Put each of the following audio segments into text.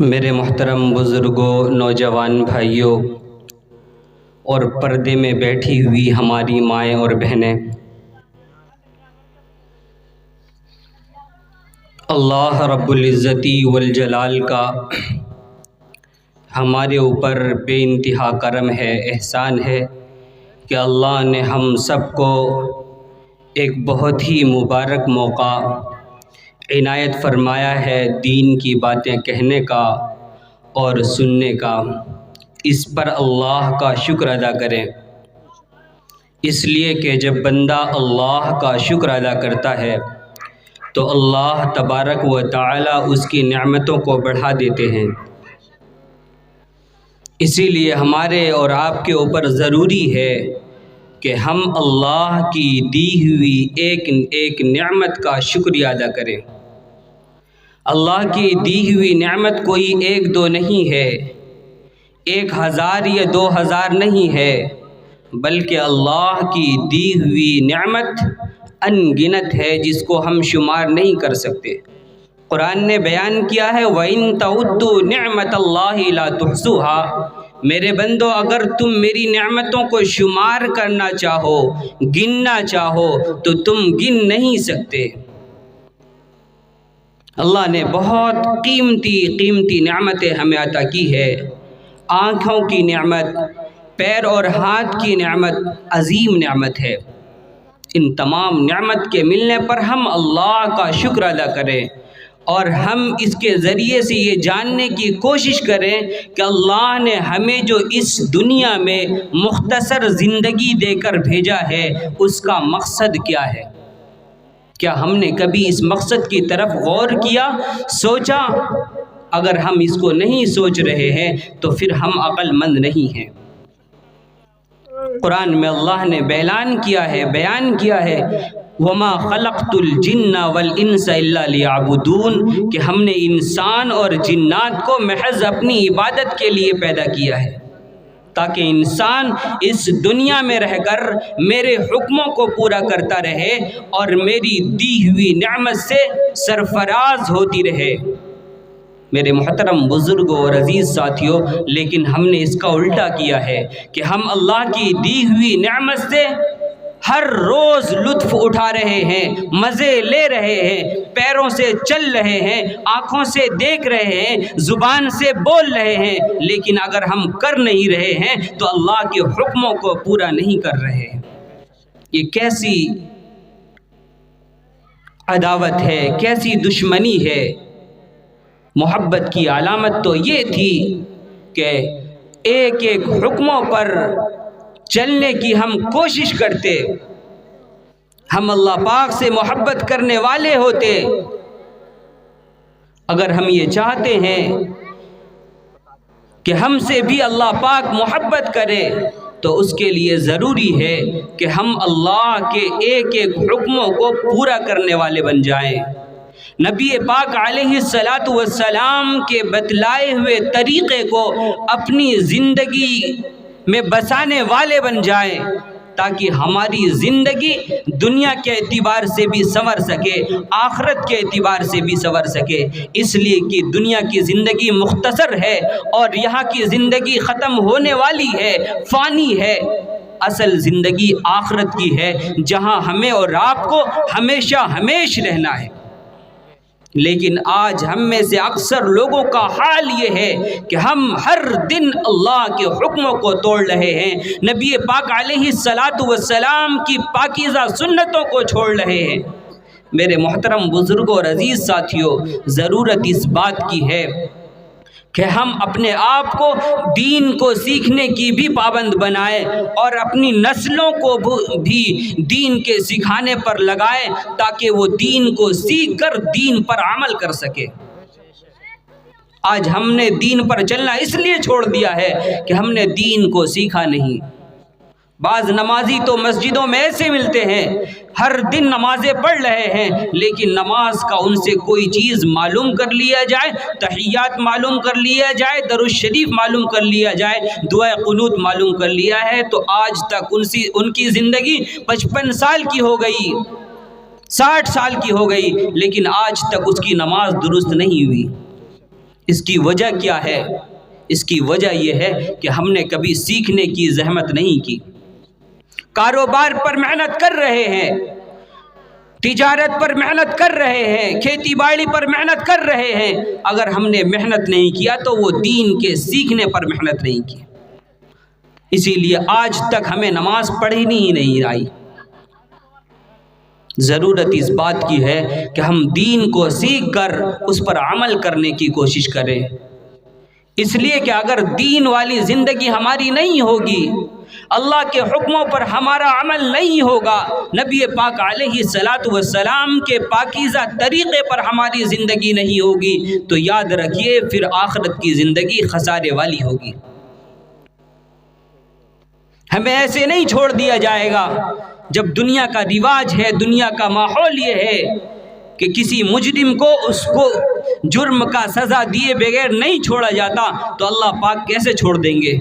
میرے محترم بزرگوں، نوجوان بھائیوں اور پردے میں بیٹھی ہوئی ہماری مائیں اور بہنیں، اللہ رب العزتی والجلال کا ہمارے اوپر بے انتہا کرم ہے، احسان ہے کہ اللہ نے ہم سب کو ایک بہت ہی مبارک موقع عنایت فرمایا ہے دین کی باتیں کہنے کا اور سننے کا۔ اس پر اللہ کا شکر ادا کریں، اس لیے کہ جب بندہ اللہ کا شکر ادا کرتا ہے تو اللہ تبارک و تعالی اس کی نعمتوں کو بڑھا دیتے ہیں۔ اسی لیے ہمارے اور آپ کے اوپر ضروری ہے کہ ہم اللہ کی دی ہوئی ایک ایک نعمت کا شکریہ ادا کریں۔ اللہ کی دی ہوئی نعمت کوئی ایک دو نہیں ہے، 1000 یا 2000 نہیں ہے، بلکہ اللہ کی دی ہوئی نعمت ان گنت ہے جس کو ہم شمار نہیں کر سکتے۔ قرآن نے بیان کیا ہے وَإِن تَعُدُّوا نِعْمَةَ اللَّهِ لَا تُحْصُوهَا، میرے بندو اگر تم میری نعمتوں کو شمار کرنا چاہو، گننا چاہو تو تم گن نہیں سکتے۔ اللہ نے بہت قیمتی نعمتیں ہمیں عطا کی ہے۔ آنکھوں کی نعمت، پیر اور ہاتھ کی نعمت عظیم نعمت ہے۔ ان تمام نعمت کے ملنے پر ہم اللہ کا شکر ادا کریں اور ہم اس کے ذریعے سے یہ جاننے کی کوشش کریں کہ اللہ نے ہمیں جو اس دنیا میں مختصر زندگی دے کر بھیجا ہے اس کا مقصد کیا ہے۔ کیا ہم نے کبھی اس مقصد کی طرف غور کیا، سوچا؟ اگر ہم اس کو نہیں سوچ رہے ہیں تو پھر ہم عقل مند نہیں ہیں۔ قرآن میں اللہ نے بیان کیا ہے وَمَا خَلَقْتُ الْجِنَّ وَالْإِنسَ إِلَّا لِيَعْبُدُونَ، کہ ہم نے انسان اور جنات کو محض اپنی عبادت کے لیے پیدا کیا ہے، تاکہ انسان اس دنیا میں رہ کر میرے حکموں کو پورا کرتا رہے اور میری دی ہوئی نعمت سے سرفراز ہوتی رہے۔ میرے محترم بزرگوں اور عزیز ساتھیوں، لیکن ہم نے اس کا الٹا کیا ہے کہ ہم اللہ کی دی ہوئی نعمت سے ہر روز لطف اٹھا رہے ہیں، مزے لے رہے ہیں، پیروں سے چل رہے ہیں، آنکھوں سے دیکھ رہے ہیں، زبان سے بول رہے ہیں، لیکن اگر ہم کر نہیں رہے ہیں تو اللہ کے حکموں کو پورا نہیں کر رہے ہیں۔ یہ کیسی عداوت ہے، کیسی دشمنی ہے۔ محبت کی علامت تو یہ تھی کہ ایک ایک حکموں پر چلنے کی ہم کوشش کرتے، ہم اللہ پاک سے محبت کرنے والے ہوتے۔ اگر ہم یہ چاہتے ہیں کہ ہم سے بھی اللہ پاک محبت کرے تو اس کے لیے ضروری ہے کہ ہم اللہ کے ایک ایک حکموں کو پورا کرنے والے بن جائیں، نبی پاک علیہ السلام کے بتلائے ہوئے طریقے کو اپنی زندگی میں بسانے والے بن جائیں، تاکہ ہماری زندگی دنیا کے اعتبار سے بھی سنور سکے، آخرت کے اعتبار سے بھی سنور سکے۔ اس لیے کہ دنیا کی زندگی مختصر ہے اور یہاں کی زندگی ختم ہونے والی ہے، فانی ہے۔ اصل زندگی آخرت کی ہے، جہاں ہمیں اور آپ کو ہمیشہ رہنا ہے۔ لیکن آج ہم میں سے اکثر لوگوں کا حال یہ ہے کہ ہم ہر دن اللہ کے حکموں کو توڑ رہے ہیں، نبی پاک علیہ السلام کی پاکیزہ سنتوں کو چھوڑ رہے ہیں۔ میرے محترم بزرگوں اور عزیز ساتھیوں، ضرورت اس بات کی ہے کہ ہم اپنے آپ کو دین کو سیکھنے کی بھی پابند بنائیں اور اپنی نسلوں کو بھی دین کے سکھانے پر لگائیں، تاکہ وہ دین کو سیکھ کر دین پر عمل کر سکے۔ آج ہم نے دین پر چلنا اس لیے چھوڑ دیا ہے کہ ہم نے دین کو سیکھا نہیں۔ بعض نمازی تو مسجدوں میں ایسے ملتے ہیں، ہر دن نمازیں پڑھ رہے ہیں، لیکن نماز کا ان سے کوئی چیز معلوم کر لیا جائے، تحیات معلوم کر لیا جائے، درود شریف معلوم کر لیا جائے، دعائے قنوت معلوم کر لیا ہے، تو آج تک ان کی زندگی 55 سال کی ہو گئی، 60 سال کی ہو گئی، لیکن آج تک اس کی نماز درست نہیں ہوئی۔ اس کی وجہ کیا ہے؟ اس کی وجہ یہ ہے کہ ہم نے کبھی سیکھنے کی زحمت نہیں کی۔ کاروبار پر محنت کر رہے ہیں، تجارت پر محنت کر رہے ہیں، کھیتی باڑی پر محنت کر رہے ہیں، اگر ہم نے محنت نہیں کیا تو وہ دین کے سیکھنے پر محنت نہیں کی۔ اسی لیے آج تک ہمیں نماز پڑھنی ہی نہیں آئی۔ ضرورت اس بات کی ہے کہ ہم دین کو سیکھ کر اس پر عمل کرنے کی کوشش کریں، اس لیے کہ اگر دین والی زندگی ہماری نہیں ہوگی، اللہ کے حکموں پر ہمارا عمل نہیں ہوگا، نبی پاک علیہ الصلاۃ والسلام کے پاکیزہ طریقے پر ہماری زندگی نہیں ہوگی، تو یاد رکھیے پھر آخرت کی زندگی خسارے والی ہوگی۔ ہمیں ایسے نہیں چھوڑ دیا جائے گا۔ جب دنیا کا رواج ہے، دنیا کا ماحول یہ ہے کہ کسی مجرم کو اس کو جرم کا سزا دیے بغیر نہیں چھوڑا جاتا، تو اللہ پاک کیسے چھوڑ دیں گے؟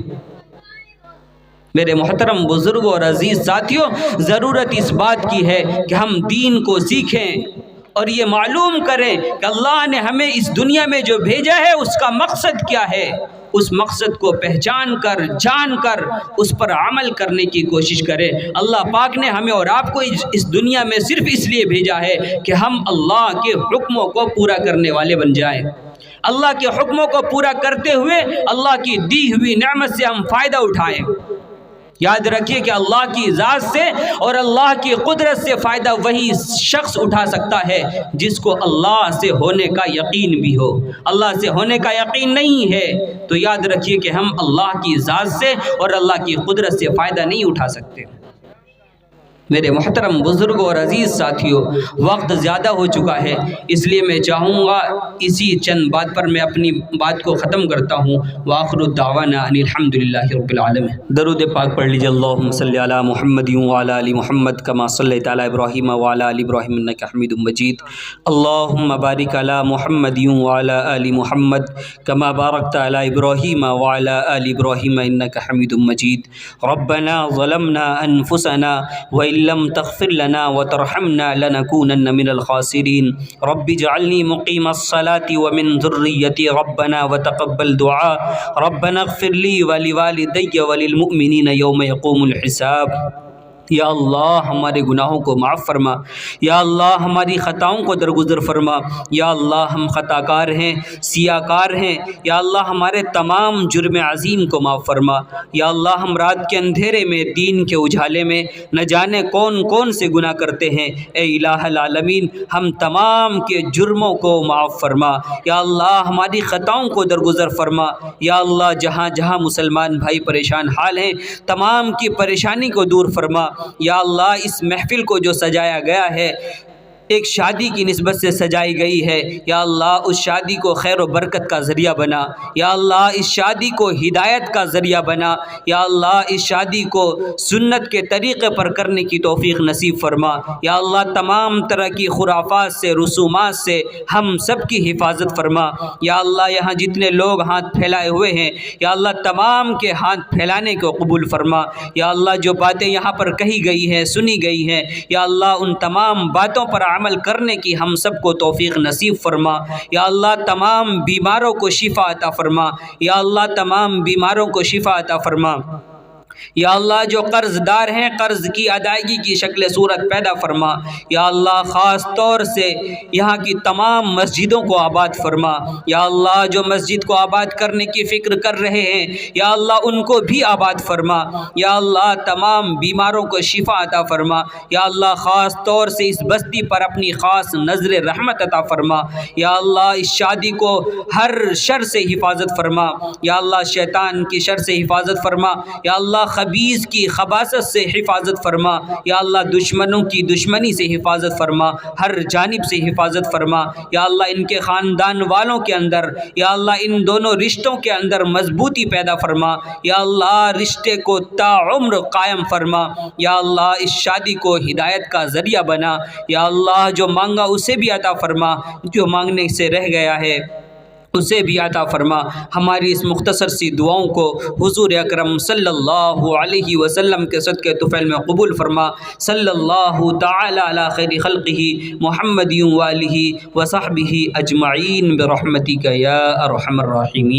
میرے محترم بزرگوں اور عزیز ساتھیوں، ضرورت اس بات کی ہے کہ ہم دین کو سیکھیں اور یہ معلوم کریں کہ اللہ نے ہمیں اس دنیا میں جو بھیجا ہے اس کا مقصد کیا ہے۔ اس مقصد کو پہچان کر، جان کر اس پر عمل کرنے کی کوشش کرے۔ اللہ پاک نے ہمیں اور آپ کو اس دنیا میں صرف اس لیے بھیجا ہے کہ ہم اللہ کے حکموں کو پورا کرنے والے بن جائیں۔ اللہ کے حکموں کو پورا کرتے ہوئے اللہ کی دی ہوئی نعمت سے ہم فائدہ اٹھائیں۔ یاد رکھیے کہ اللہ کی ذات سے اور اللہ کی قدرت سے فائدہ وہی شخص اٹھا سکتا ہے جس کو اللہ سے ہونے کا یقین بھی ہو۔ اللہ سے ہونے کا یقین نہیں ہے تو یاد رکھیے کہ ہم اللہ کی ذات سے اور اللہ کی قدرت سے فائدہ نہیں اٹھا سکتے۔ میرے محترم بزرگوں اور عزیز ساتھیوں، وقت زیادہ ہو چکا ہے، اس لیے میں چاہوں گا اسی چند بات پر میں اپنی بات کو ختم کرتا ہوں۔ وآخر الدعوانا ان الحمد للہ رب العالمین۔ درود پاک پڑھ لیجیے۔ اللہم صلی علی محمد وعلی آل محمد کما صلیت علی ابراہیم وعلی آل ابراہیم انک حمید مجید۔ اللہم بارک علی محمد وعلی آل محمد کما بارکت علی ابراہیم وعلی آل ابراہیم انک حمید مجید۔ ربنا ظلمنا انفسنا وإن لم تغفر لنا وترحمنا لنكونن من الخاسرين رب اجعلني مقيم الصلاة ومن ذريتي ربنا وتقبل دعاء ربنا اغفر لي ولوالدي وللمؤمنين يوم يقوم الحساب۔ یا اللہ ہمارے گناہوں کو معاف فرما، یا اللہ ہماری خطاؤں کو درگزر فرما، یا اللہ ہم خطا کار ہیں، سیاہ کار ہیں، یا اللہ ہمارے تمام جرم عظیم کو معاف فرما۔ یا اللہ ہم رات کے اندھیرے میں، دین کے اجالے میں نہ جانے کون کون سے گناہ کرتے ہیں، اے الہ العالمین ہم تمام کے جرموں کو معاف فرما۔ یا اللہ ہماری خطاؤں کو درگزر فرما۔ یا اللہ جہاں جہاں مسلمان بھائی پریشان حال ہیں، تمام کی پریشانی کو دور فرما۔ یا اللہ اس محفل کو جو سجایا گیا ہے ایک شادی کی نسبت سے سجائی گئی ہے، یا اللہ اس شادی کو خیر و برکت کا ذریعہ بنا، یا اللہ اس شادی کو ہدایت کا ذریعہ بنا، یا اللہ اس شادی کو سنت کے طریقے پر کرنے کی توفیق نصیب فرما۔ یا اللہ تمام طرح کی خرافات سے، رسومات سے ہم سب کی حفاظت فرما۔ یا اللہ یہاں جتنے لوگ ہاتھ پھیلائے ہوئے ہیں، یا اللہ تمام کے ہاتھ پھیلانے کو قبول فرما۔ یا اللہ جو باتیں یہاں پر کہی گئی ہیں، سنی گئی ہیں، یا اللہ ان تمام باتوں پر عمل کرنے کی ہم سب کو توفیق نصیب فرما۔ یا اللہ تمام بیماروں کو شفا عطا فرما، یا اللہ تمام بیماروں کو شفا عطا فرما۔ یا اللہ جو قرض دار ہیں قرض کی ادائیگی کی شکل صورت پیدا فرما۔ یا اللہ خاص طور سے یہاں کی تمام مسجدوں کو آباد فرما۔ یا اللہ جو مسجد کو آباد کرنے کی فکر کر رہے ہیں، یا اللہ ان کو بھی آباد فرما۔ یا اللہ تمام بیماروں کو شفا عطا فرما۔ یا اللہ خاص طور سے اس بستی پر اپنی خاص نظر رحمت عطا فرما۔ یا اللہ اس شادی کو ہر شر سے حفاظت فرما۔ یا اللہ شیطان کی شر سے حفاظت فرما۔ یا اللہ خبیث کی خباثت سے حفاظت فرما۔ یا اللہ دشمنوں کی دشمنی سے حفاظت فرما، ہر جانب سے حفاظت فرما۔ یا اللہ ان کے خاندان والوں کے اندر، یا اللہ ان دونوں رشتوں کے اندر مضبوطی پیدا فرما۔ یا اللہ رشتے کو تا عمر قائم فرما۔ یا اللہ اس شادی کو ہدایت کا ذریعہ بنا۔ یا اللہ جو مانگا اسے بھی عطا فرما، جو مانگنے سے رہ گیا ہے اسے بھی عطا فرما۔ ہماری اس مختصر سی دعاؤں کو حضور اکرم صلی اللہ علیہ وسلم کے صدقے طفیل میں قبول فرما۔ صلی اللہ تعالی علی خیر خلقہ محمد وآلہ وصحبہ اجمعین برحمتک یا ارحم الراحمین۔